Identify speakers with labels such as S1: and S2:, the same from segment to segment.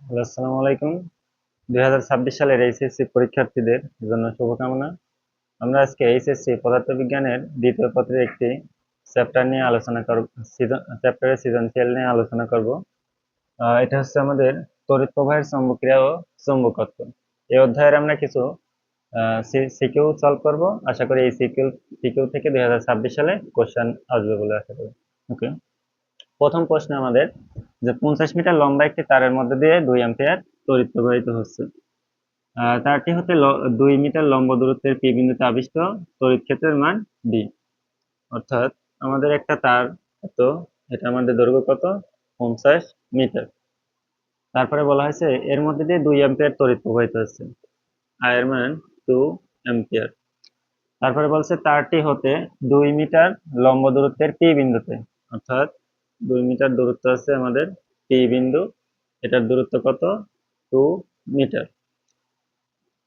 S1: Hello, আসসালামু আলাইকুম। 2026 সালের এইচএসসি পরীক্ষার্থীদের জন্য শুভকামনা। আমরা আজকে এইচএসসি পদার্থবিজ্ঞানের দ্বিতীয় পত্রের একটি চ্যাপ্টার নিয়ে আলোচনা করব। চ্যাপ্টারের সৃজনশীল নিয়ে আলোচনা করব। এটা হচ্ছে আমাদের তড়িৎ প্রবাহের চৌম্বকীয় ও চৌম্বকত্ব। এই অধ্যায়ের আমরা কিছু সিকিউ সলভ করব। আশা করি এই সিকিউ থেকে 2026 সালে কোশ্চেন আসবে বলে আশা করি। ওকে, প্রথম প্রশ্ন আমাদের যে 50 মিটার লম্বা একটি তারের মধ্যে দিয়ে 2 অ্যাম্পিয়ার তড়িৎ প্রবাহিত হচ্ছে। তারটি হতে 2 মিটার লম্বা দূরত্বের পি বিন্দুতে আবিষ্ট তড়িৎ ক্ষেত্রের মান বি। অর্থাৎ আমাদের একটা তার, তো এটা আমাদের দৈর্ঘ্য কত, 50 মিটার। তারপরে বলা হয়েছে এর মধ্যে দিয়ে 2 অ্যাম্পিয়ার তড়িৎ প্রবাহিত হচ্ছে, আর এর মান 2 অ্যাম্পিয়ার। তারপরে বলছে তারটি হতে 2 মিটার লম্বা দূরত্বের পি বিন্দুতে, অর্থাৎ 2 মিটার দূরত্ব আছে আমাদের পি বিন্দু, এটার দূরত্ব কত, 2 মিটার।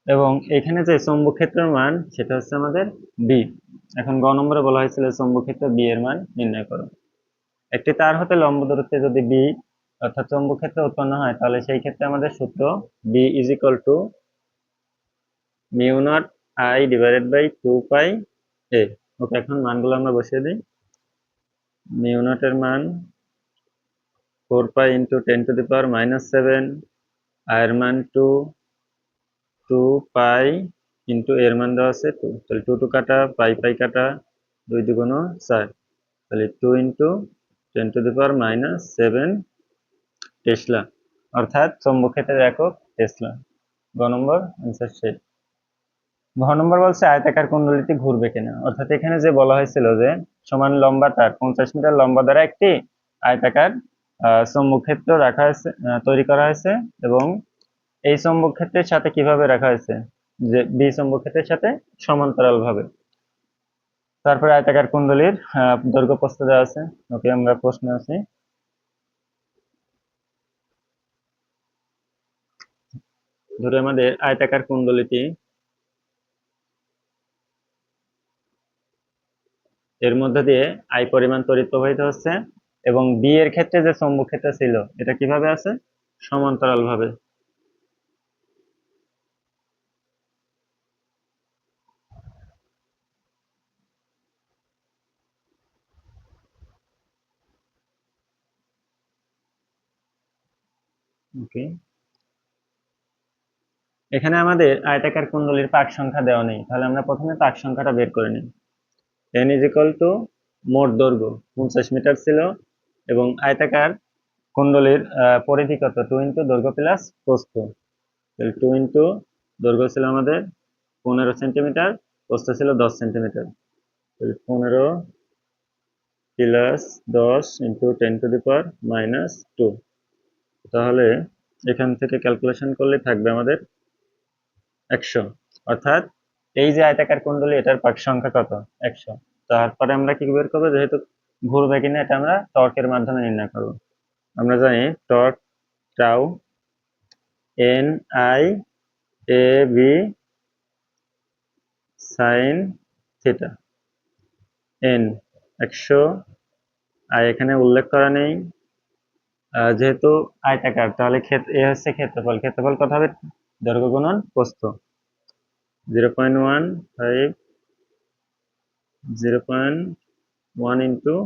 S1: এবং এখানে যে চৌম্বক ক্ষেত্রের মান সেটা হচ্ছে আমাদের বি। এখন গ নম্বরে বলা হয়েছিল চৌম্বক ক্ষেত্র বি এর মান নির্ণয় করো। একটি তার হতে লম্ব দূরত্বে যদি বি অর্থাৎ চৌম্বক ক্ষেত্র উৎপন্ন হয়, তাহলে সেই ক্ষেত্রে আমাদের সূত্র B is equal to mu nought I divided by 2 pi A. Okay, এখন মানগুলো আমরা বসিয়ে দিই। মিউ নট এর মান 4 পাই ইন্টু 10⁻⁻⁷, আই এর মান 2 পাই ইন্টু এর মান দেওয়া আছে 2, তাহলে 2 কাটা, পাই পাই কাটা, 2 2 4, তাহলে 2 ইন্টু 10⁻⁷ টেসলা, অর্থাৎ চৌম্বক ক্ষেত্রের একক টেসলা। গ নম্বর অ্যান্সার শেষ। ঘ নম্বর বলছে আয়তাকার কুণ্ডলীটি ঘুরবে কিনা। অর্থাৎ এখানে যে বলা হয়েছিল যে সমান লম্বা তার 50 মিটার লম্বা দ্বারা একটি আয়তাকার চৌম্বক ক্ষেত্র রাখা হয়েছে, তৈরি করা হয়েছে, এবং এই চৌম্বক ক্ষেত্রের সাথে কিভাবে রাখা হয়েছে, যে বি চৌম্বক ক্ষেত্রের সাথে সমান্তরাল ভাবে। তারপরে আয়তাকার কুণ্ডলীর দৈর্ঘ্য প্রস্থ দেওয়া আছে। ওকে, আমরা প্রশ্নে আছি। ধরে আমাদের আয়তাকার কুণ্ডলীটি এর মধ্যে দিয়ে আই পরিমাণ তড়িৎ প্রবাহিত হচ্ছে, এবং বি এর ক্ষেত্রে যে চৌম্বক ক্ষেত্র ছিল এটা কিভাবে আছে, সমান্তরাল ভাবে। ওকে, এখানে আমাদের আয়তাকার কুণ্ডলীর পাক সংখ্যা দেওয়া নেই, তাহলে আমরা প্রথমে পাক সংখ্যাটা বের করে নিই। এন ইজ ইকুয়াল টু মোট দৈর্ঘ্য 50 মিটার ছিল, এবং আয়তাকার কুণ্ডলীর পরিধি কত, 2 ইন্টু দৈর্ঘ্য প্লাস প্রস্থ। 2 ইন্টু দৈর্ঘ্য ছিল আমাদের 15 সেন্টিমিটার, প্রস্থ ছিল 10 সেন্টিমিটার। 15 plus 10 into 10⁻⁻²। তাহলে এখান থেকে ক্যালকুলেশন করলে থাকবে আমাদের 100। অর্থাৎ এই যে আয়তাকার কুণ্ডলী, এটার পাক সংখ্যা কত, 100। তারপরে আমরা কি বের করবো, যেহেতু ঘুরবে কিনা এটা আমরা টর্কের মাধ্যমে নির্ণয় করবো। আমরা জানি torque tau N I A B sine theta. N 100, I এখানে উল্লেখ করা নেই, যেহেতু আয়তাকার, তাহলে এ হচ্ছে ক্ষেত্রফল। ক্ষেত্রফল কত হবে, দৈর্ঘ্য গুণন প্রস্থ। 0.15, 0.1 ইন্টু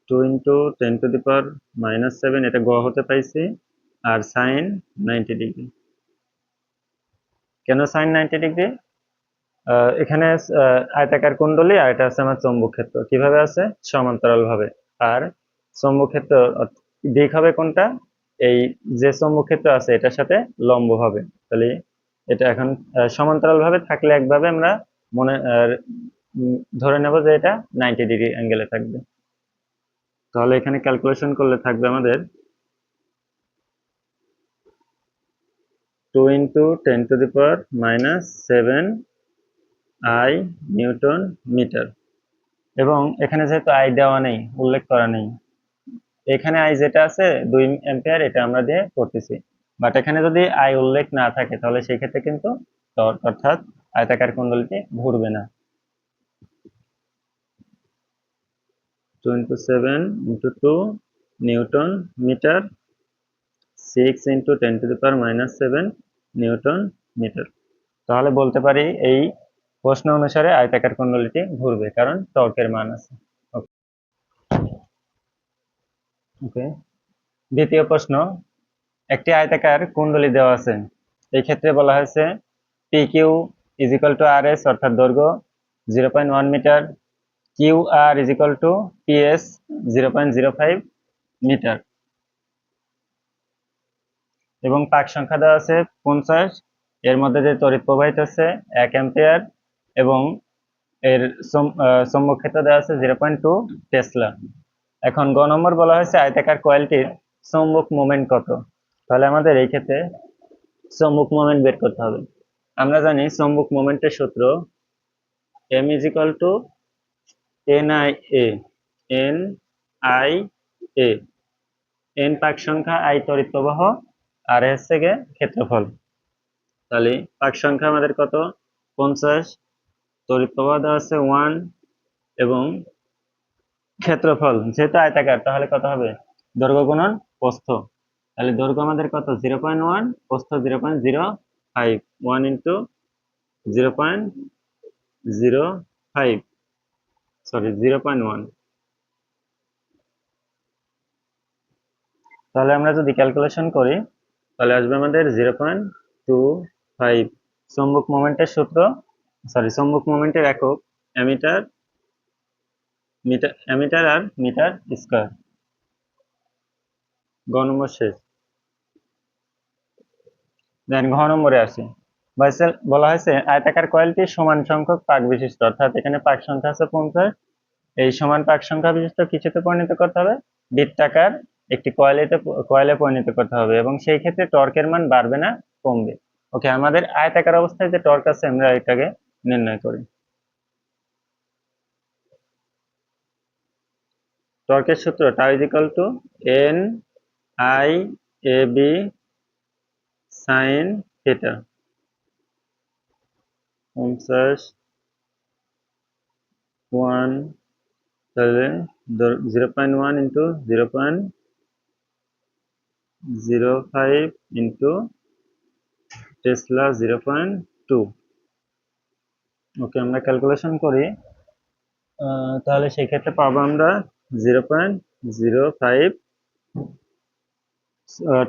S1: 2 ইন্টু 10⁻⁷, এটা গ হতে পাইছি। আর সাইন 90 ডিগ্রি। কেন সাইন 90 ডিগ্রি, এখানে আয়তাকার কুণ্ডলী, আর এটা আছে আমার চৌম্বক ক্ষেত্র, কিভাবে আছে, সমান্তরাল ভাবে। আর চৌম্বক ক্ষেত্র দিক হবে কোনটা, এই যে চৌম্বক ক্ষেত্র আছে এটার সাথে লম্ব ভাবে। তাহলে এটা এখন সমান্তরাল ভাবে থাকলে একভাবে আমরা মনে ধরে নেব যে এটা 90 ডিগ্রি অ্যাঙ্গেলে থাকবে। তাহলে এখানে ক্যালকুলেশন করলে থাকবে আমাদের 2 ইন্টু 10⁻⁷ আই নিউটন মিটার। এবং এখানে যেহেতু আই দেওয়া নেই, উল্লেখ করা নেই, এখানে আই যেটা আছে 2 অ্যাম্পিয়ার, এটা আমরা দিয়ে করতেছি। বাট এখানে যদি আই উল্লেখ না থাকে, তাহলে সেই ক্ষেত্রে কিন্তু টর্ক অর্থাৎ আয়তাকার কুণ্ডলীটি ঘুরবে না। 2 into 7 into 2 newton metre, 6 into 10 to the power minus 7 newton metre. তাহলে বলতে পারি এই প্রশ্ন অনুসারে আয়তাকার কুণ্ডলীটি ঘুরবে, কারণ টর্কের মান আছে। ওকে, দ্বিতীয় প্রশ্ন, একটি আয়তাকার কুণ্ডলী দেওয়া আছে, এই ক্ষেত্রে বলা হয়েছে P Q is equal to R S অর্থাৎ দৈর্ঘ্য 0.1 metre, Q R is equal to P S 0.05 metre, এবং পাক সংখ্যা দেওয়া আছে 50, এর মধ্যে যে তড়িৎ প্রবাহিত আছে 1 অ্যাম্পিয়ার, এবং এর চৌম্বক ক্ষেত্র দেওয়া আছে 0.2 টেসলা। এখন গ নম্বর বলা হয়েছে আয়তাকার কয়েলটির চৌম্বক মোমেন্ট কত। তাহলে আমাদের এই ক্ষেত্রে চৌম্বক মোমেন্ট বের করতে হবে। আমরা জানি চৌম্বক মোমেন্টের সূত্র m is equal two NIA, n পাক সংখ্যা, i তড়িৎ প্রবাহ, আর হচ্ছে গিয়ে ক্ষেত্রফল। তাহলে পাক সংখ্যা আমাদের কত 50, তড়িৎ প্রবাহ দেওয়া আছে 1, এবং ক্ষেত্রফল যেহেতু আয়তাকার তাহলে কত হবে দৈর্ঘ্য গুণন প্রস্থ। তাহলে দৈর্ঘ্য আমাদের কত 0.1, প্রস্থ 0.05, 1 into 0.05, সরি 0.1। তাহলে আমরা যদি ক্যালকুলেশন করি তাহলে আসবে আমাদের 0.25। চৌম্বক মোমেন্টের সূত্র, সরি চৌম্বক মোমেন্টের একক অ্যামিটার, অ্যামিটার আর মিটার স্কয়ার। গ নম্বর শেষ। দেন ঘ নম্বরে আসি। বলা হয়েছে আয়তাকার কয়েলটি সমান সংখ্যক পাক বিশিষ্ট, অর্থাৎ এখানে পাক সংখ্যা আছে 50, এই সমান পাক সংখ্যা বিশিষ্ট কিছুতে পরিণত করতে হবে, বৃত্তাকার একটি কয়েলে পরিণত করতে হবে, এবং সেই ক্ষেত্রে টর্কের মান বাড়বে না কমবে। ওকে, আমাদের আয়তাকার অবস্থায় যে টর্ক আছে আমরা এটাকে নির্ণয় করি। টর্কের সূত্র tau is equal two NIAB sin theta, 50 1, তাহলে 0.1 into 0.05 into টেসলা 0.2। ওকে, আমরা ক্যালকুলেশন করি, তাহলে সেই ক্ষেত্রে পাবো আমরা 0.05,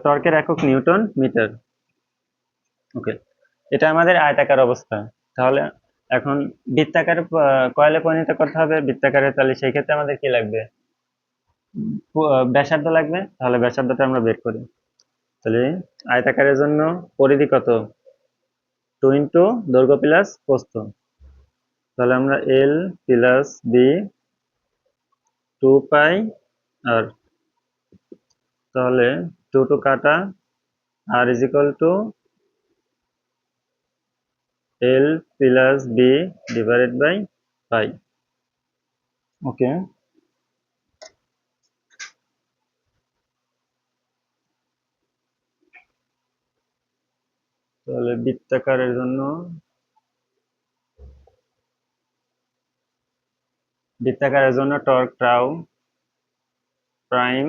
S1: টর্কের একক নিউটন মিটার। ওকে, এটা আমাদের আয়তাকার অবস্থা। তাহলে এখন বৃত্তাকার কয়েলে পরিণত করতে হবে, বৃত্তাকারে, তাহলে সেই ক্ষেত্রে আমাদের কি লাগবে ব্যাসার্ধ লাগবে। তাহলে ব্যাসার্ধটা আমরা বের করি। তাহলে আয়তাকারের জন্য পরিধি কত 2 into দৈর্ঘ্য প্লাস প্রস্থ, তাহলে আমরা L প্লাস B 2 পাই আর, তাহলে 2 টু কাটা, আর is equal to L plus B divided by pi. Okay, তাহলে বৃত্তাকারের জন্য torque tau prime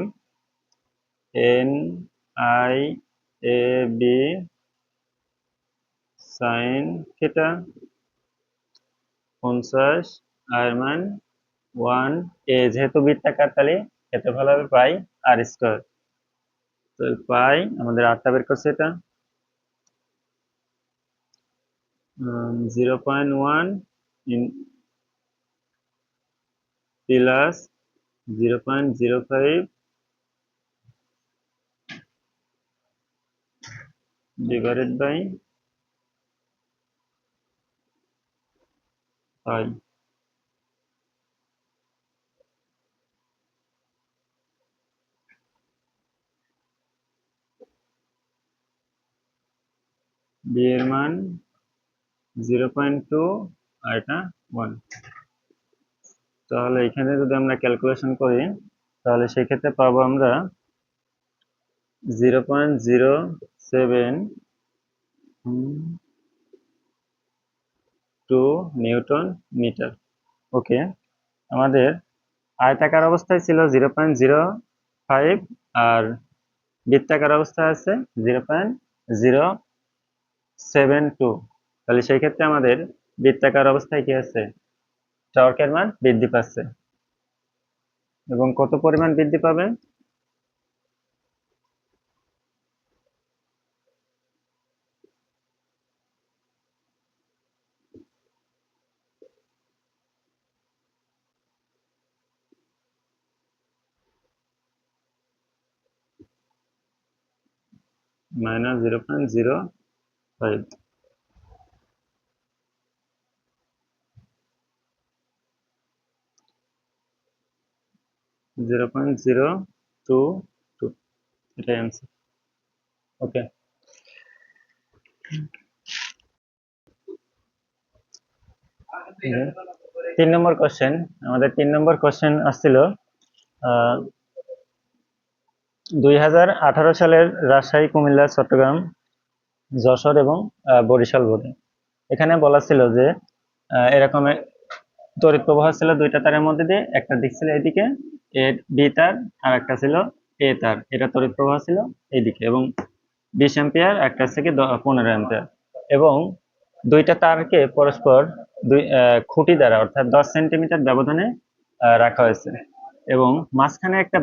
S1: NIAB sin theta 50, আর মান 1, এ যেহেতু বৃত্তাকার তাহলে ক্ষেত্রফল হবে পাই আর স্কয়ার। তো পাই আমাদের আটটা বের করছে, এটা 0.1 plus 0.05 divided by pi. B এর মান 0.2 আর এটা 1। তাহলে এখানে যদি আমরা ক্যালকুলেশন করি তাহলে সেই ক্ষেত্রে পাবো আমরা 0.072 নিউটন মিটার। ওকে, আমাদের আয়তাকার অবস্থায় ছিল 0.05, আর বৃত্তাকার অবস্থায় আছে 0.072। তাহলে সেই ক্ষেত্রে আমাদের বৃত্তাকার অবস্থায় কি আছে, টর্কের মান বৃদ্ধি পাচ্ছে। এবং কত পরিমাণ বৃদ্ধি পাবে? -0.05। 0.022, এটাই অ্যান্সার। ওকে, 3 নম্বর কোশ্চেন। আমাদের 3 নম্বর কোশ্চেন আসছিল 2018 সালের রাজশাহী, কুমিল্লা, চট্টগ্রাম, যশোর এবং বরিশাল বোর্ডে। এখানে বলা ছিল যে এরকম তড়িৎ প্রবাহ ছিল দুইটা তারের মধ্যে দিয়ে, একটা দিক ছিল এইদিকে এ বি তার, আর একটা ছিল এ তার। এটা তড়িৎ প্রবাহ ছিল এইদিকে, এবং 20 অ্যাম্পিয়ার, একটা থেকে 15 অ্যাম্পিয়ার, এবং দুইটা তারকে পরস্পর খুঁটি দ্বারা অর্থাৎ 10 সেন্টিমিটার ব্যবধানে রাখা হয়েছে, এবং মাঝখানে একটা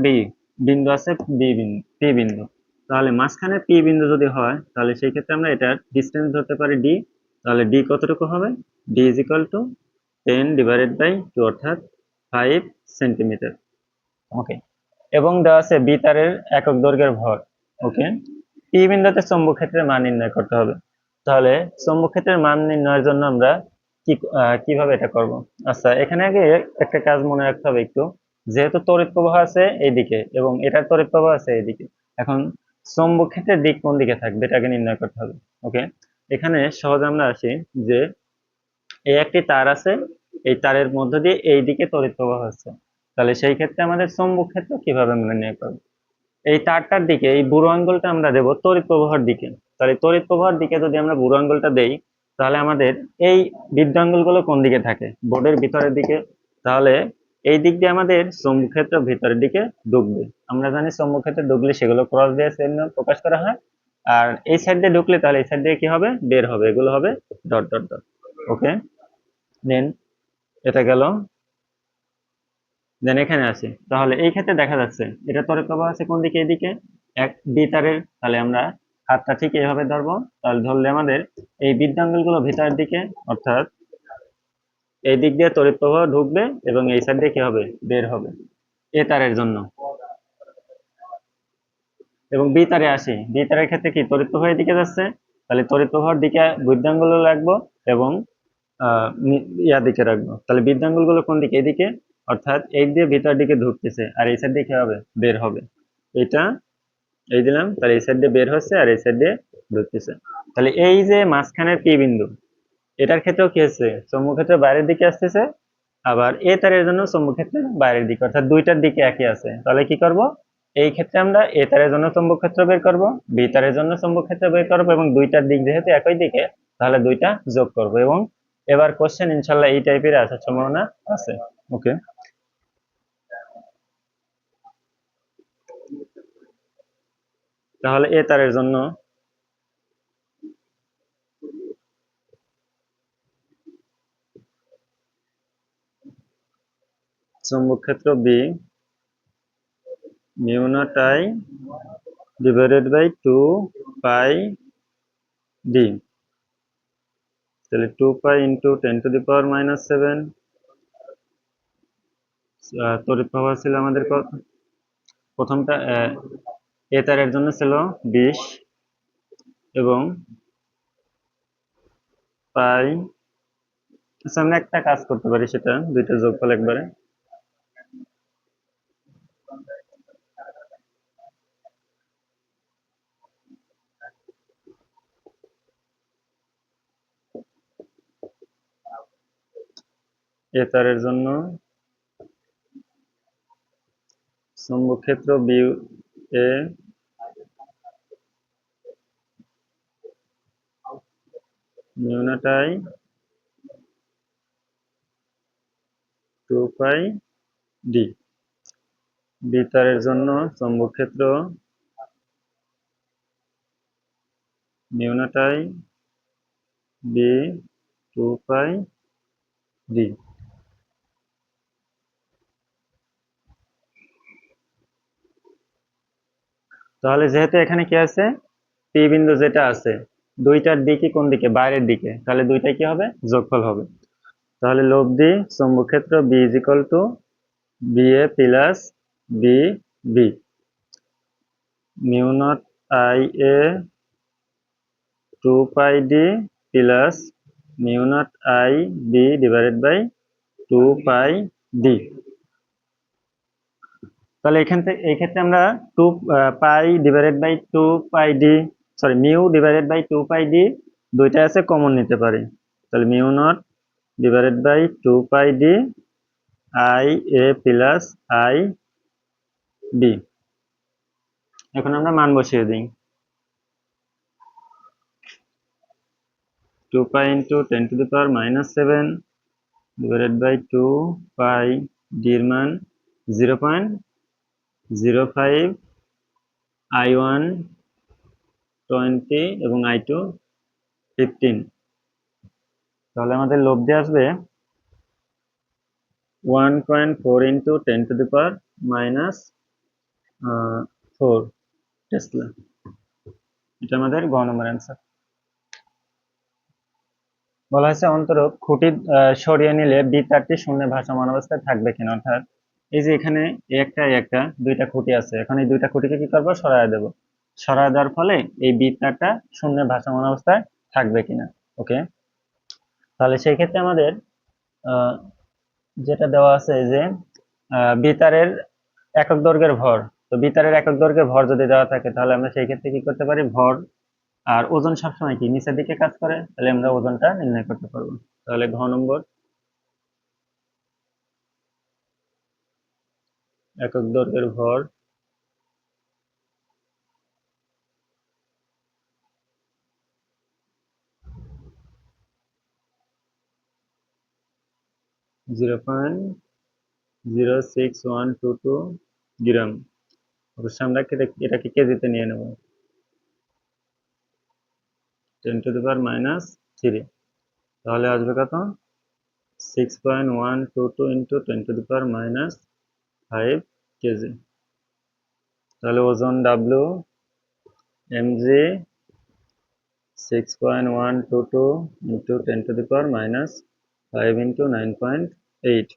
S1: বিন্দু আছে, পি বিন্দু। তাহলে মাঝখানে পি বিন্দু যদি হয়, তাহলে সেই ক্ষেত্রে আমরা এটার ডিস্টেন্স ধরতে পারি ডি। তাহলে ডি কতটুকু হবে? ডি ইজ ইকুয়াল টু 10/2, অর্থাৎ 5 সেন্টিমিটার। ওকে, এবং দেওয়া আছে বি তারের একক দৈর্ঘ্যের ভর। ওকে, পি বিন্দুতে চৌম্বক ক্ষেত্রের মান নির্ণয় করতে হবে। তাহলে চৌম্বক ক্ষেত্রের মান নির্ণয়ের জন্য আমরা কিভাবে এটা করব? আচ্ছা, এখানে আগে একটা কাজ মনে রাখতে হবে একটু, যেহেতু তড়িৎ প্রবাহ আছে এইদিকে এবং এটার তড়িৎ প্রবাহ আছে এইদিকে, এখন চৌম্বক ক্ষেত্রের দিক কোন দিকে থাকবে এটাকে নির্ণয় করতে হবে। ওকে, এখানে সহজে আমরা আসি যে এই একটি তার আছে, এই তারের মধ্য দিয়ে এই দিকে তড়িৎ প্রবাহ হচ্ছে। তাহলে সেই ক্ষেত্রে আমাদের চৌম্বক ক্ষেত্র কিভাবে নির্ণয় করব? এই তারটার দিকে এই বুড়ো আঙ্গুলটা আমরা দেব তড়িৎ প্রবাহের দিকে। তাহলে তড়িৎ প্রবাহের দিকে যদি আমরা বুড়ো আঙ্গুলটা দেই, তাহলে আমাদের এই বৃদ্ধাঙ্গুলগুলো কোন দিকে থাকে? বোর্ডের ভিতরের দিকে। তাহলে এই দিক দিয়ে আমাদের চৌম্বক ক্ষেত্র ভিতরের দিকে ঢুকবে। আমরা জানি চৌম্বক ক্ষেত্রে ঢুকলে সেগুলো ক্রস দিয়ে চিহ্ন প্রকাশ করা হয়, আর এই সাইড দিয়ে ঢুকলে তাহলে এই সাইড দিয়ে কি হবে? বের হবে। এগুলো হবে ডট ডট ডট। ওকে, দেন এটা গেল। দেন এখানে আসি, তাহলে এই ক্ষেত্রে দেখা যাচ্ছে এটা তড়িৎ প্রবাহ আছে কোন দিকে? এদিকে, এক বি তারের। তাহলে আমরা হাতটা ঠিক এইভাবে ধরবো। তাহলে ধরলে আমাদের এই বৃদ্ধাঙ্গুল গুলো ভিতরের দিকে, অর্থাৎ এই দিক দিয়ে তড়িৎ প্রবাহ ঢুকবে এবং এই সাইড দিয়ে কি হবে? বের হবে, এ তারের জন্য। এবং বি তারে আসি, বি তারের ক্ষেত্রে কি তড়িৎ প্রবাহ এদিকে যাচ্ছে, তাহলে তড়িৎ প্রবাহের দিকে বৃদ্ধাঙ্গুল রাখবো এবং ইয়ার দিকে রাখবো। তাহলে বৃদ্ধাঙ্গুল গুলো কোন দিকে? এদিকে, অর্থাৎ এই দিয়ে ভিতর দিকে ঢুকতেছে, আর এই সাইড দিয়ে কি হবে? বের হবে। এটা এই দিলাম, তাহলে এই সাইড দিয়ে বের হচ্ছে আর এই সাইড দিয়ে ঢুকতেছে। তাহলে এই যে মাঝখানের পি বিন্দু, এটার ক্ষেত্রেও কি হচ্ছে? চৌম্বক ক্ষেত্র বাইরের দিকে আসতেছে, আবার এ তারের জন্য চৌম্বক ক্ষেত্র বাইরের দিকে, অর্থাৎ দুইটার দিকে একই আছে। তাহলে কি করব? এই ক্ষেত্রে আমরা এ তারের জন্য চৌম্বক ক্ষেত্র বের করব, বি তারের জন্য চৌম্বক ক্ষেত্র বের করব, এবং দুইটার দিক যেহেতু একই দিকে, তাহলে দুইটা যোগ করব। এবং এবার কোশ্চেন ইনশাল্লাহ এই টাইপের আসার সম্ভাবনা আছে। ওকে, তাহলে এ তারের জন্য চৌম্বক ক্ষেত্র B mu nought I divided by 2 pi D. তাহলে 2 পাই ইন্টু 10⁻⁻⁷। তড়িৎ প্রবাহ ছিল আমাদের প্রথমটা এ তারের জন্য ছিল 20, এবং পাই। আচ্ছা, আমরা একটা কাজ করতে পারি, সেটা দুইটা যোগফল একবারে। এ তারের জন্য চৌম্বক ক্ষেত্র B A mu nought I 2 pi D. B তারের জন্য চৌম্বক ক্ষেত্র mu nought I B 2 pi D. তাহলে যেহেতু এখানে কি আছে, পি বিন্দু যেটা আছে দুইটার দিকই কোন দিকে, বাইরের দিকে, তাহলে দুইটাই কি হবে, যোগফল হবে। তাহলে লব্ধি চৌম্বক ক্ষেত্র B is equal to B A plus B B mu nought I A 2 pi D plus mu nought I B divided by 2 pi D. তাহলে এখান থেকে এই ক্ষেত্রে আমরা 2 pi divided by 2 pi D, sorry mu divided by 2 pi D দুইটা আছে, common নিতে পারি। তাহলে mu nought divided by 2 pi D I A plus I B. এখন আমরা মান বসিয়ে দিই। 2 pi into 10⁻⁻7 divided by 2 pi D এর মান 0.05, I1 20 এবং I2 15। তাহলে আমাদের লব্ধি আসবে 1.4 ইন্টু 10⁻⁻4 টেসলা। এটা আমাদের গ নম্বর অ্যান্সার। বলা হয়েছে অন্তরক খুঁটি সরিয়ে নিলে বি তারটি শূন্যে ভাসমান অবস্থায় থাকবে কিনা। অর্থাৎ এই যে এখানে একটা দুইটা খুঁটি আছে, এখন এই দুইটা খুঁটিকে কি করবো, সরায় দেব। সরায় দেওয়ার ফলে এই বি তারটা শূন্যে ভাসমান অবস্থায় থাকবে কিনা। ওকে, তাহলে সেই ক্ষেত্রে আমাদের যেটা দেওয়া আছে যে বিতারের একক দৈর্ঘ্যের ভর, তো বিতারের একক দৈর্ঘ্যের ভর যদি দেওয়া থাকে তাহলে আমরা সেই ক্ষেত্রে কি করতে পারি, ভর আর ওজন সবসময় কি নিচের দিকে কাজ করে, তাহলে আমরা ওজনটা নির্ণয় করতে পারবো। তাহলে ঘ নম্বর একক দৈর্ঘ্যের ভর (0.06122 গ্রাম। অবশ্যই আমরা এটাকে কেজিতে নিয়ে নেব। 10⁻³ তাহলে আসবে কত, 6.122 ইন্টু 10⁻⁵ কেজি। তাহলে ওজন ডাব্লিউ এমজি 6.122 ইন্টু 10⁻⁵ ইন্টু 9.8।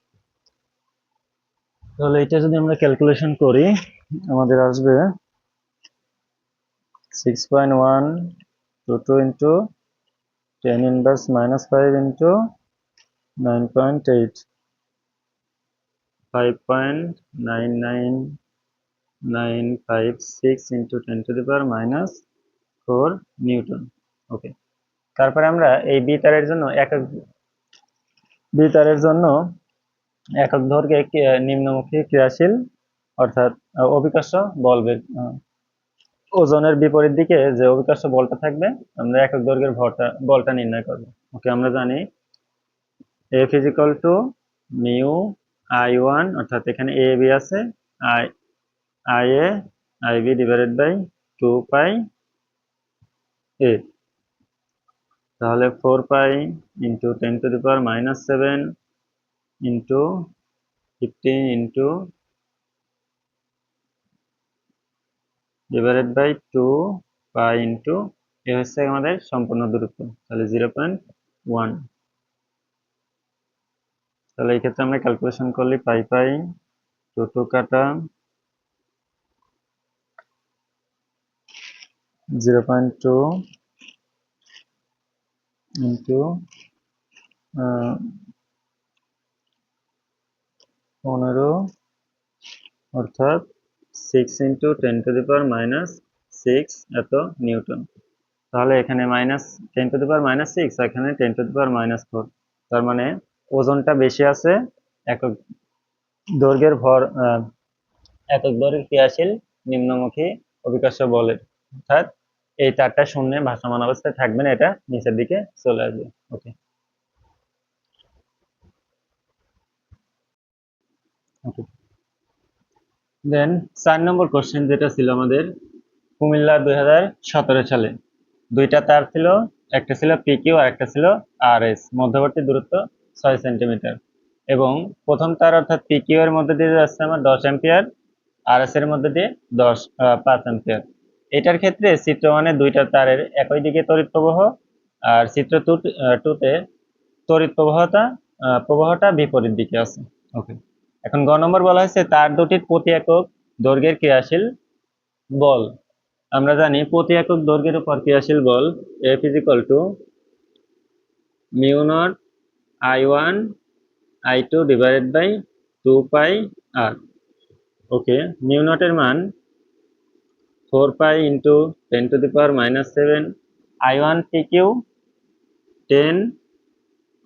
S1: তাহলে এটা যদি আমরা ক্যালকুলেশন করি আমাদের আসবে 6.122 ইন্টু 10⁻⁻5 ইন্টু 9.8, 5.99956 ইন্টু 10⁻⁴ নিউটন। ওকে, তারপরে আমরা এই বি তারের জন্য একক দৈর্ঘ্যে নিম্নমুখী ক্রিয়াশীল অর্থাৎ অভিকর্ষ বল ওজনের বিপরীত দিকে যে অভিকর্ষ বলটা থাকবে আমরা একক দৈর্ঘ্যের বলটা নির্ণয় করব। ওকে, আমরা জানি F is equal to mu I1, অর্থাৎ এখানে এ বি আছে, I A I B divided by 2 pi A. তাহলে 4 pi into 10⁻⁷ into 15 into divided by 2 pi into A হচ্ছে আমাদের সম্পূর্ণ দূরত্ব, তাহলে 0.1। তাহলে এই ক্ষেত্রে আমরা ক্যালকুলেশন করলে পাই 2 কাটা 0.2 ইন্টু 15 অর্থাৎ 6 ইন্টু 10⁻⁻6 এত নিউটন। তাহলে এখানে -10⁻⁻6, এখানে 10⁻⁴। তার মানে ওজনটা বেশি আছে একক দৈর্ঘ্যের ভর, একক দৈর্ঘ্যের ক্রিয়াশীল নিম্নমুখী অভিকর্ষ বলের, অর্থাৎ এই তারটা শূন্যে ভাসমান অবস্থায় থাকবে না, এটা নিচের দিকে চলে আসবে। ওকে ওকে। দেন 4 নম্বর কোশ্চেন যেটা ছিল আমাদের কুমিল্লা 2017 সালে দুইটা তার ছিল, একটা ছিল পিকিউ আর একটা ছিল আরএস, মধ্যবর্তী দূরত্ব 6 সেন্টিমিটার, এবং প্রথম তার অর্থাৎ পিকিউ এর মধ্যে দিয়ে যাচ্ছে আমার 10 অ্যাম্পিয়ার, আরএস এর মধ্যে দিয়ে 5 অ্যাম্পিয়ার। এটার ক্ষেত্রে চিত্র মানে দুইটা তারের একই দিকে তড়িৎ প্রবাহ, আর চিত্র টুতে তড়িৎ প্রবাহটা বিপরীত দিকে আছে। ওকে, এখন গ নম্বর বলা হয়েছে তার দুটির প্রতি একক দৈর্ঘ্যের ক্রিয়াশীল বল। আমরা জানি প্রতি একক দৈর্ঘ্যের উপর ক্রিয়াশীল বল F is equal to mu naught I1 I2 divided by 2 pi R. Okay, mu নটের মান 4 পাই ইন্টু 10⁻⁻7, I1 PQ 10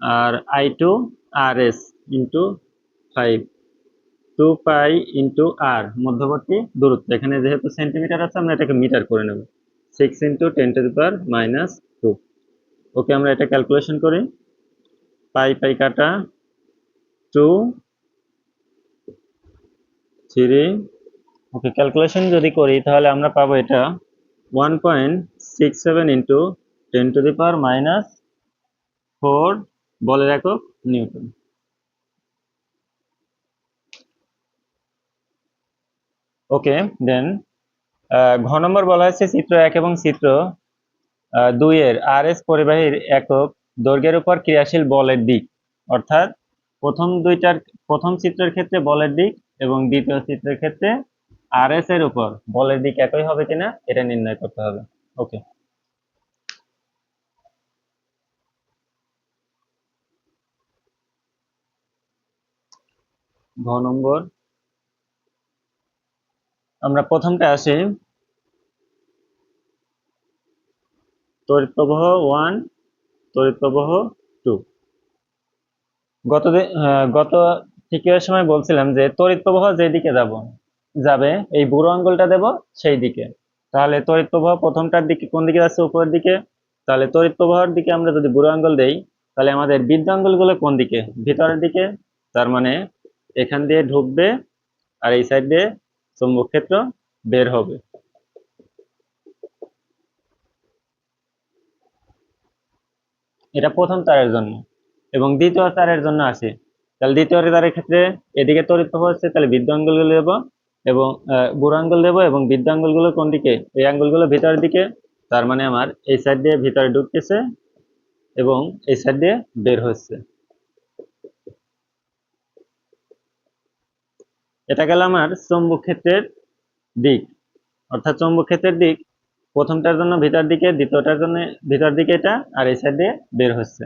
S1: আর I2 RS into 5, 2 pi into R মধ্যবর্তী দূরত্ব, এখানে যেহেতু সেন্টিমিটার আছে আমরা এটাকে মিটার করে নেব, 6 ইন্টু 10⁻²। ওকে, আমরা এটা ক্যালকুলেশন করি, পাই পাই কাটা 2 3। ওকে, ক্যালকুলেশন যদি করি তাহলে আমরা পাবো এটা 1.67 ইন্টু 10⁻⁴ বলের একক নিউটন। ওকে, দেন ঘ নম্বর বলা হয়েছে চিত্র 1 এবং চিত্র 2 এর আরএস পরিবাহীর একক দৈর্ঘ্যের উপর ক্রিয়াশীল বলের দিক, অর্থাৎ প্রথম চিত্রের ক্ষেত্রে বলের দিক এবং দ্বিতীয় চিত্রের ক্ষেত্রে আরএস এর উপর বলের দিক একই হবে কিনা এটা নির্ণয় করতে হবে। ওকে, ঘ নম্বর আমরা প্রথমটা আসি, তড়িৎ প্রবাহ 1, তড়িৎ প্রবাহ 2। গত তৃতীয় সময় বলছিলাম যে তড়িৎ প্রবাহ যেদিকে যাবে এই বুড়ো আঙ্গুলটা দেব সেই দিকে, তাহলে তড়িৎ প্রবাহ প্রথমটার দিকে কোন দিকে যাচ্ছে? উপরের দিকে। তাহলে তড়িৎ প্রবাহের দিকে আমরা যদি বুড়ো আঙ্গুল দেই তাহলে আমাদের বিদ্যুৎ আঙ্গুলগুলো কোন দিকে? ভিতরের দিকে। তার মানে এখান দিয়ে ঢুকবে আর এই সাইড দিয়ে চৌম্বক ক্ষেত্র বের হবে। এটা প্রথম তারের জন্য, এবং দ্বিতীয় তারের জন্য আসে। তাহলে দ্বিতীয় তারের ক্ষেত্রে এদিকে তড়িৎ প্রবাহ হচ্ছে, তাহলে বিদ্যুৎ আঙ্গুলগুলো দেব এবং বুড়ো আঙ্গুল দেবো, এবং বিদ্যুৎ আঙ্গুলগুলো কোন দিকে? এই আঙ্গুলগুলো ভিতরের দিকে। তার মানে আমার এই সাইড দিয়ে ভিতরে ঢুকতেছে এবং এই সাইড দিয়ে বের হচ্ছে। এটা গেল আমার চৌম্বক ক্ষেত্রের দিক, অর্থাৎ চৌম্বক ক্ষেত্রের দিক প্রথমটার জন্য ভিতর দিকে, দ্বিতীয়টার জন্য ভিতর দিকে এটা, আর এই সাইড দিয়ে বের হচ্ছে।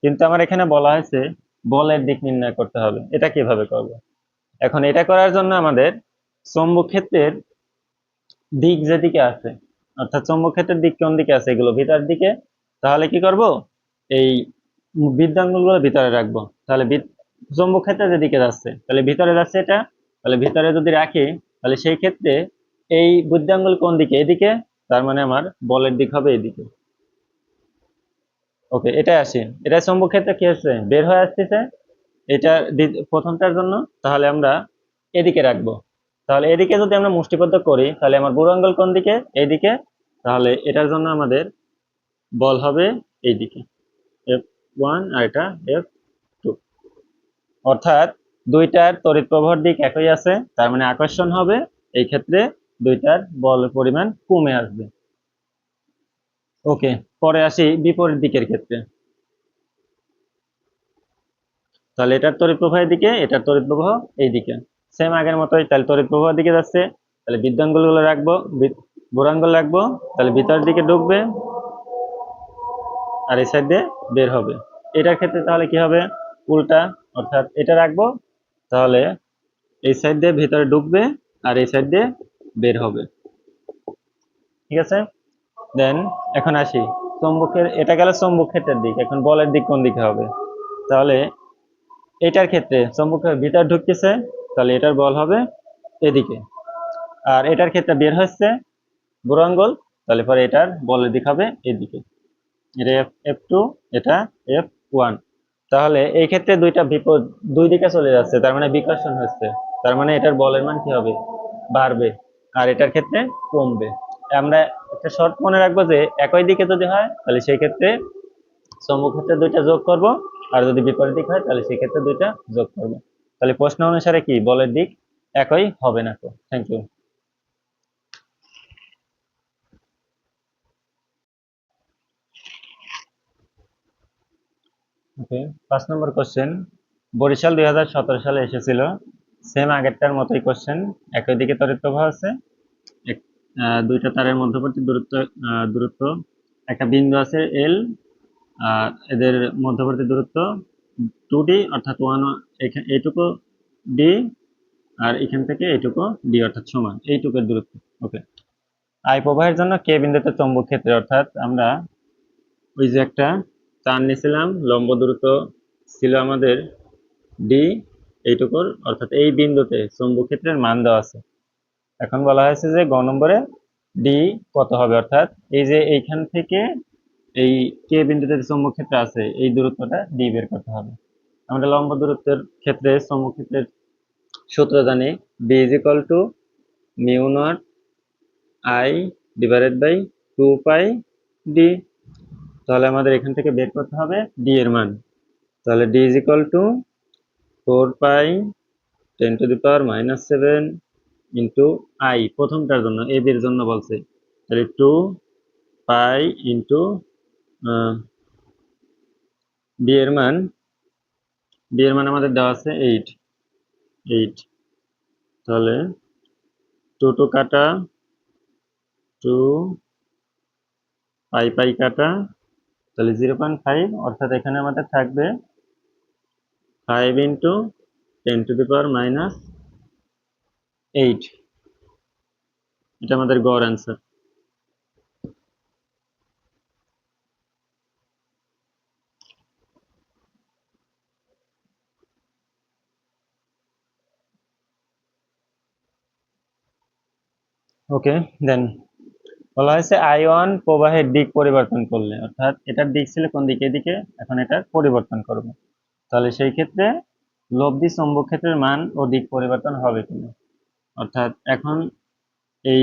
S1: কিন্তু আমার এখানে বলা হয়েছে বলের দিক নির্ণয় করতে হবে। এটা কিভাবে করব? এখন এটা করার জন্য আমাদের চৌম্বক ক্ষেত্রের দিক যেদিকে আছে, অর্থাৎ চৌম্বক ক্ষেত্রের দিক কোন দিকে আছে? এগুলো ভিতর দিকে। তাহলে কি করব? এই বিদ্যাঙ্গুলগুলো ভিতরে রাখবো। তাহলে চৌম্বক ক্ষেত্রে যেদিকে যাচ্ছে তাহলে ভিতরে যাচ্ছে এটা, তাহলে ভিতরে যদি রাখি তাহলে সেই ক্ষেত্রে এই বুদ্ধাঙ্গুল কোন দিকে? এদিকে। তার মানে আমার বলের দিক হবে এদিকে। ওকে, এটা আসি, এটা চৌম্বক ক্ষেত্রে কি হচ্ছে? বের হয়ে আসতেছে এটা প্রথমটার জন্য, তাহলে আমরা এদিকে রাখবো। তাহলে এদিকে যদি আমরা মুষ্টিবদ্ধ করি তাহলে আমার বুড়ো আঙ্গুল কোন দিকে? এইদিকে। তাহলে এটার জন্য আমাদের বল হবে এইদিকে, F1 আর এটা F2। অর্থাৎ দুইটার তড়িৎ প্রবাহের দিক একই আছে, তার মানে আকর্ষণ হবে, এই ক্ষেত্রে দুইটার বলের পরিমাণ কমে আসবে। ওকে, পরে আসি বিপরীত দিকের ক্ষেত্রে। তাহলে এটার তড়িৎ প্রবাহের দিকে, এটার তড়িৎ প্রবাহ এই দিকে, সেম আগের মতোই। তাহলে তড়িৎ প্রবাহের দিকে যাচ্ছে, তাহলে বিদ্যাঙ্গুলগুলো রাখবো, বুড়াঙ্গুল রাখবো, তাহলে ভিতরের দিকে ঢুকবে আর এই সাইড দিয়ে বের হবে। এটার ক্ষেত্রে তাহলে কি হবে? উল্টা, অর্থাৎ এটা রাখবো, তাহলে এই সাইড দিয়ে ভিতরে ঢুকবে আর এই সাইড দিয়ে বের হবে। ঠিক আছে, দেন এখন আসি চৌম্বকের, এটা গেল চৌম্বক ক্ষেত্রের দিক। এখন বলের দিক কোন দিকে হবে? তাহলে এটার ক্ষেত্রে চৌম্বকের ভিতর ঢুকতেছে, তাহলে এটার বল হবে এদিকে, আর এটার ক্ষেত্রে বের হচ্ছে বুড়ো আঙ্গুল, তাহলে পরে এটার বলের দিক হবে এদিকে। এটা F2, এটা F1। তাহলে এই ক্ষেত্রে দুই দিকে চলে যাচ্ছে, তার মানে বিকর্ষণ হচ্ছে, তার মানে এটার বলের মান কি হবে? বাড়বে, আর এটার ক্ষেত্রে কমবে। আমরা একটা শর্ত মনে রাখবো যে একই দিকে যদি হয় তাহলে সেই ক্ষেত্রে চৌম্বক ক্ষেত্রে দুইটা যোগ করব, আর যদি বিপরীত দিক হয় তাহলে সেই ক্ষেত্রে দুইটা যোগ করব। তাহলে প্রশ্ন অনুসারে কি বলের দিক একই হবে না। তো থ্যাংক ইউ। ওকে, 5 নম্বর কোশ্চেন। বরিশাল 2017 সালে এসেছিল, সেম আগেরটার মতোই কোশ্চেন। একই দিকে তড়িৎ প্রবাহ আছে, দুইটা তারের মধ্যবর্তী দূরত্ব একটা বিন্দু আছে এল, আর এদের মধ্যবর্তী দূরত্ব 2d, অর্থাৎ এইটুকু ডি, আর এখান থেকে এইটুকু ডি, অর্থাৎ সমান এইটুকুর দূরত্ব। ওকে, আই প্রবাহের জন্য কে বিন্দুতে চৌম্বক ক্ষেত্রে, অর্থাৎ আমরা ওই যে একটা তার নিয়েছিলাম, লম্ব দূরত্ব ছিল আমাদের ডি এইটুকুর, অর্থাৎ এই বিন্দুতে চৌম্বক ক্ষেত্রের মান দেওয়া আছে। এখন বলা হয়েছে যে গ নম্বরে ডি কত হবে, অর্থাৎ এই যে এইখান থেকে এই কে বিন্দুতে চৌম্বক ক্ষেত্র আছে এই দূরত্বটা ডি বের করতে হবে। আমরা লম্ব দূরত্বের ক্ষেত্রে চৌম্বক ক্ষেত্রের সূত্র জানি, B is equal to mu nought I divided by 2 pi D. তাহলে আমাদের এখান থেকে বের করতে হবে ডি এর মান। তাহলে D is equal to 4 pi 10⁻⁻7 into I, প্রথমটার জন্য এ বির জন্য বলছে, তাহলে 2 পাই ইন্টু বি এর মান, আমাদের দেওয়া আছে 8। তাহলে 2 কাটা, 2 পাই কাটা, তাহলে 0.5, অর্থাৎ এখানে আমাদের থাকবে 5 × 10⁻⁸। এটা আমাদের গড় অ্যান্সার। ওকে, দেন বলা হয়েছে আয়ন প্রবাহের দিক পরিবর্তন করলে, অর্থাৎ এটার দিক ছিল কোন দিকে, এদিকে, এখন এটার পরিবর্তন করব। তাহলে সেই ক্ষেত্রে লব্ধি চৌম্বক ক্ষেত্রের মান ও দিক পরিবর্তন হবে কিনা, অর্থাৎ এখন এই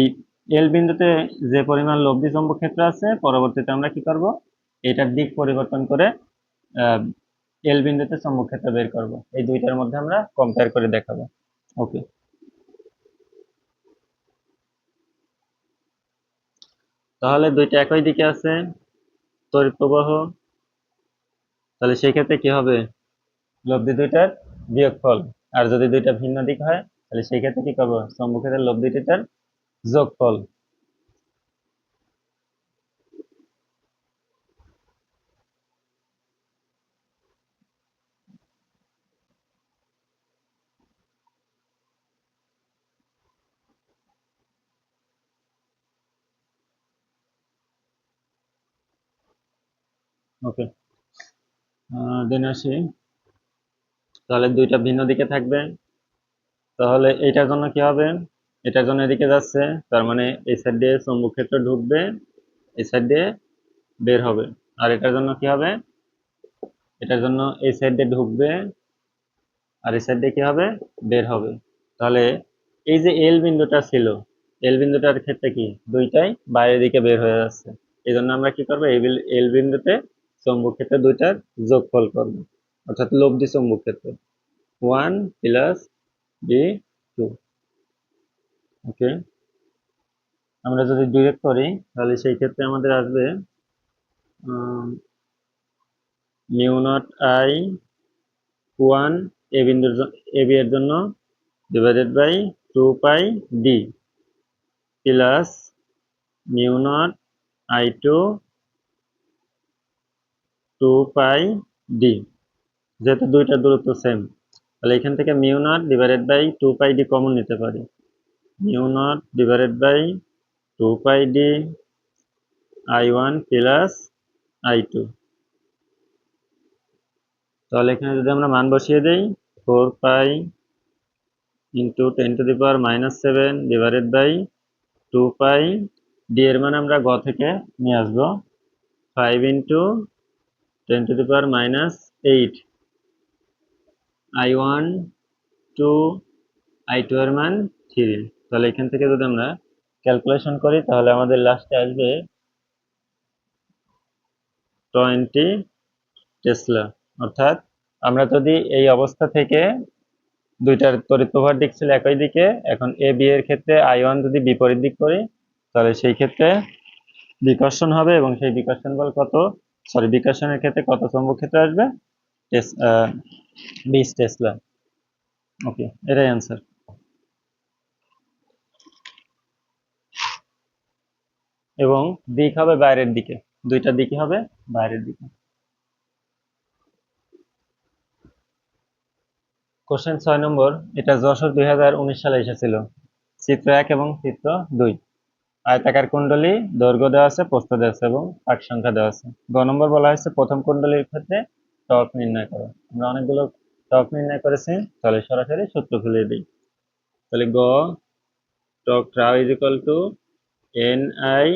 S1: এল বিন্দুতে যে পরিমাণ লব্ধি চৌম্বক ক্ষেত্র আছে, পরবর্তীতে আমরা কি করব, এটার দিক পরিবর্তন করে এল বিন্দুতে চৌম্বক ক্ষেত্র বের করব। এই দুইটার মধ্যে আমরা কম্পেয়ার করে দেখাবো। ওকে, তাহলে দুইটা একই দিকে আছে, তড়িৎ প্রবাহ, তাহলে সেই ক্ষেত্রে কি হবে, লব্ধি দুইটার বিয়োগফল। আর যদি দুইটা ভিন্ন দিক হয় তাহলে সেই ক্ষেত্রে কি করবো, চৌম্বক ক্ষেত্রের লব্ধি দুইটার যোগফল। ওকে, দেন আসি, তাহলে দুইটা ভিন্ন দিকে থাকবে, তাহলে এটার জন্য কি হবে, এটার জন্য এদিকে যাচ্ছে, তার মানে এই সাইড দিয়ে চৌম্বক ক্ষেত্র ঢুকবে, এই সাইড দিয়ে বের হবে। আর এটার জন্য কি হবে, এটার জন্য এই সাইড দিয়ে ঢুকবে, আর এই সাইড দিয়ে কি হবে, বের হবে। তাহলে এই যে এল বিন্দুটা ছিল, এল বিন্দুটার ক্ষেত্রে কি দুইটাই বাইরের দিকে বের হয়ে যাচ্ছে, এই জন্য আমরা কি করবো, এল বিন্দুতে চৌম্বক ক্ষেত্র দুইটার যোগফল করবো, অর্থাৎ লব্ধি চৌম্বক ক্ষেত্র 1 প্লাস বি 2। ওকে, আমরা যদি ডিরেক্ট করি তাহলে সেই ক্ষেত্রে আমাদের আসবে mu nought I 1 A B এর জন্য divided by 2 pi D plus mu nought I two 2 pi D. যেহেতু দুইটা দূরত্ব সেম, তাহলে এখান থেকে mu nought divided by 2 pi D common নিতে পারি, mu nought divided by 2 pi D I1 plus I2। তাহলে এখানে যদি আমরা মান বসিয়ে দেই, 4 pi into 10⁻⁻7 divided by 2 pi D এর মান আমরা গ থেকে নিয়ে আসবো, 5 ইন্টু 10⁻⁻8 I1 2 I2 এর মান 3। তাহলে এখান থেকে যদি আমরা ক্যালকুলেশন করি তাহলে আমাদের লাস্টে আসবে 20 টেসলা। অর্থাৎ আমরা যদি এই অবস্থা থেকে দুইটার তড়িৎ প্রবাহ দিক ছিল একই দিকে, এখন এ বি এর ক্ষেত্রে I1 যদি বিপরীত দিক করি তাহলে সেই ক্ষেত্রে বিকর্ষণ হবে, এবং সেই বিকর্ষণ বল কত, বিকর্ষণের ক্ষেত্রে কত চৌম্বক ক্ষেত্র আসবে, 20 টেসলা। ওকে, এটাই অ্যান্সার। এবং দিক হবে বাইরের দিকে, দুইটা দিকই হবে বাইরের দিকে। কোশ্চেন 6 নম্বর, এটা যশোর 2019 সালে এসেছিল। চিত্র 1 এবং চিত্র 2। আয়তাকার কুণ্ডলী, দৈর্ঘ্য দেওয়া আছে, প্রস্থ দেওয়া আছে এবং পাক সংখ্যা দেওয়া আছে। গ নম্বর বলা হয়েছে প্রথম কুণ্ডলীর ক্ষেত্রে টর্ক নির্ণয় করো। আমরা অনেকগুলো টর্ক নির্ণয় করেছি, তাহলে সরাসরি সূত্র খুলে দিই। তাহলে গ, torque tau is equal two NI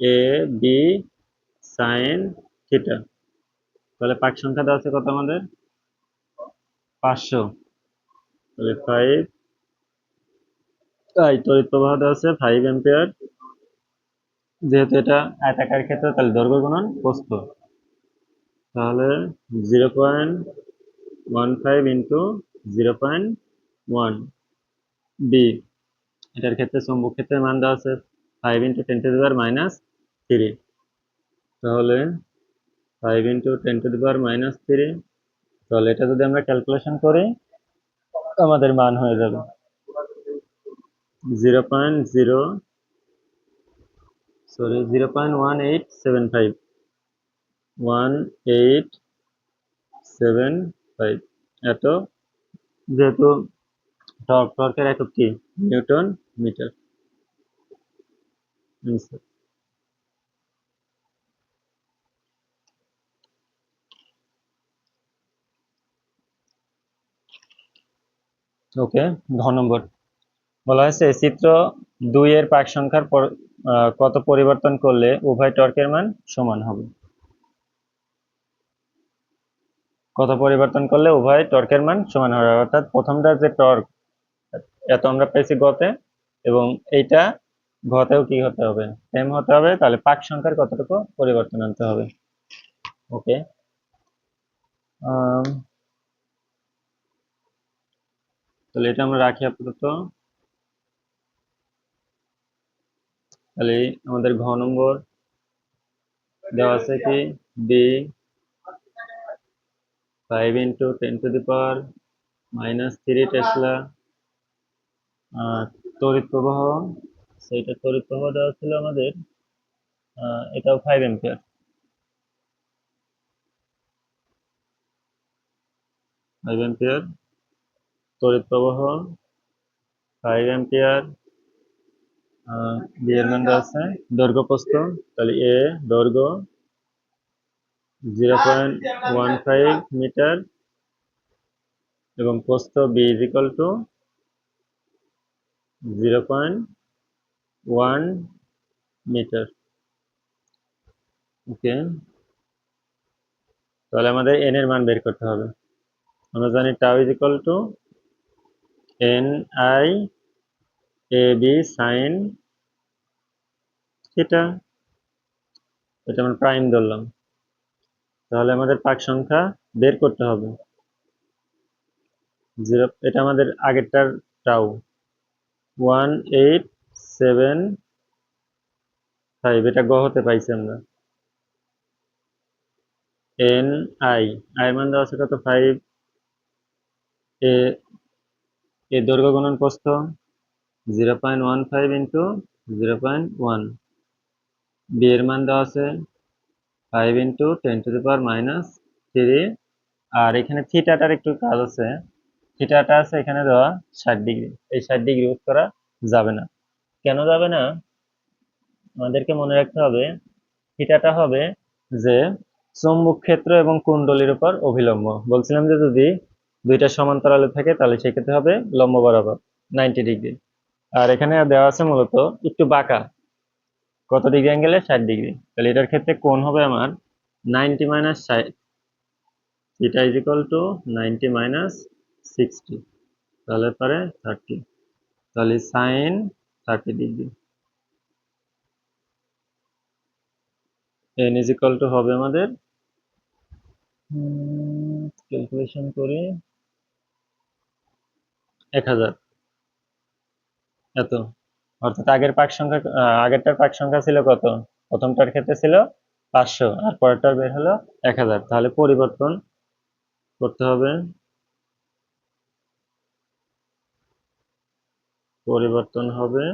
S1: a b sin theta. তাহলে পাক সংখ্যা দেওয়া আছে কত আমাদের, 500। তাহলে 5 তড়িৎ প্রবাহ দেওয়া আছে 5 অ্যাম্পিয়ার। যেহেতু এটা আয়তাকার ক্ষেত্র তাহলে দৈর্ঘ্য গুণন প্রস্থ, তাহলে 0.15 ইন্টু 0.1 বি। এটার ক্ষেত্রে চৌম্বক ক্ষেত্রের মান দেওয়া আছে 5 ইন্টু 10 টু দি পাওয়ার -3। তাহলে 5 ইন্টু 10 টু দি পাওয়ার -3। তাহলে এটা যদি আমরা ক্যালকুলেশন করি আমাদের মান হয়ে যাবে 0.1875 1875 এত। যেহেতু টর্কের একক কি, নিউটন মিটার। ওকে, ঘ নম্বর বলা হয়েছে চিত্র 2 এর পাক সংখ্যার কত পরিবর্তন করলে উভয় টর্কের মান সমান হবে। কত পরিবর্তন করলে উভয় টর্কের মান সমান হবে, অর্থাৎ প্রথমটা যে টর্ক এত আমরা পেয়েছি গতে, এবং এইটা ঘতেও কি হতে হবে, সেম হতে হবে। তাহলে পাক সংখ্যার কতটুকু পরিবর্তন আনতে হবে। ওকে, তাহলে এটা আমরা রাখি আপাতত। তাহলে আমাদের ঘ নম্বর দেওয়া আছে কি, B 5 into 10 to the power -3 tesla. তড়িৎ প্রবাহ, সেইটা তড়িৎ প্রবাহ দেওয়া ছিল আমাদের, এটাও 5 অ্যাম্পিয়ার। 5 অ্যাম্পিয়ার তড়িৎ প্রবাহ, 5 অ্যাম্পিয়ার। বি এর মান দেওয়া আছে দৈর্ঘ্য প্রস্থ, তাহলে এ দৈর্ঘ্য 0.15 মিটার এবং প্রস্থ B is equal to 0.1 metre. Okay, তাহলে আমাদের এন এর মান বের করতে হবে। আমরা জানি tau is equal two NI AB sin theta. এটা আমরা প্রাইম ধরলাম। তাহলে আমাদের পাক সংখ্যা বের করতে হবে 0, এটা আমাদের আগেরটার টাউ 1875, এটা গ হতে পাইছি আমরা। NI এর মান দেওয়া আছে কত, 5। এ দৈর্ঘ্য গুণন প্রস্থ 0.15 ইন্টু 0.1। বি এর মান দেওয়া আছে 5 ইন্টু 10 টু দি পাওয়ার -3। আর এখানে থিটাটার একটু কাজ আছে, থিটাটা আছে এখানে দেওয়া 60 ডিগ্রি। এই 60 ডিগ্রি ইউজ করা যাবে না। কেন যাবে না, আমাদেরকে মনে রাখতে হবে থিটাটা হবে যে চৌম্বক ক্ষেত্র এবং কুণ্ডলীর উপর অভিলম্ব। বলছিলাম যে যদি দুইটা সমান্তরালে থাকে তাহলে সেক্ষেত্রে হবে লম্ব বরাবর 90 ডিগ্রি। আর এখানে দেওয়া আছে মূলত একটু বাঁকা, কত ডিগ্রি অ্যাঙ্গেলে, 60 ডিগ্রি। তাহলে এটার ক্ষেত্রে কোণ হবে আমার 90 - 60, থিটা ইজ ইকুয়াল টু 90 - 60, তাহলে পরে 30। তাহলে sine 30 degree. n is equal to হবে আমাদের, ক্যালকুলেশন করি, 1000 এত। অর্থাৎ আগেরটার পাক সংখ্যা ছিল কত? প্রথমটার ক্ষেত্রে ছিল 500 আর পরেরটার বের হলো 1000। তাহলে পরিবর্তন করতে হবে, পরিবর্তন হবে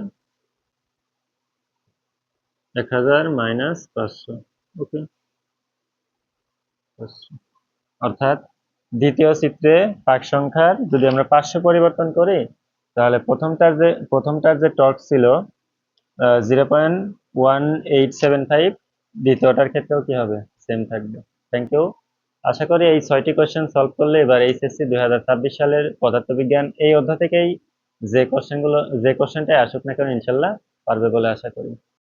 S1: 1000 মাইনাস 500। ওকে, 500। অর্থাৎ দ্বিতীয় চিত্রে পাক সংখ্যার যদি আমরা 500 পরিবর্তন করি, তাহলে প্রথমটার যে টর্ক ছিল 0.1875, দ্বিতীয়টার ক্ষেত্রেও কি হবে? সেম থাকবে। Thank you. আশা করি এই 6টি কোশ্চেন সলভ করলে এবার এইচএসসি 2026 সালের পদার্থবিজ্ঞান এই অধ্যায় থেকেই যে কোশ্চেনটাই আসুক না কেন ইনশাল্লাহ পারবে বলে আশা করি।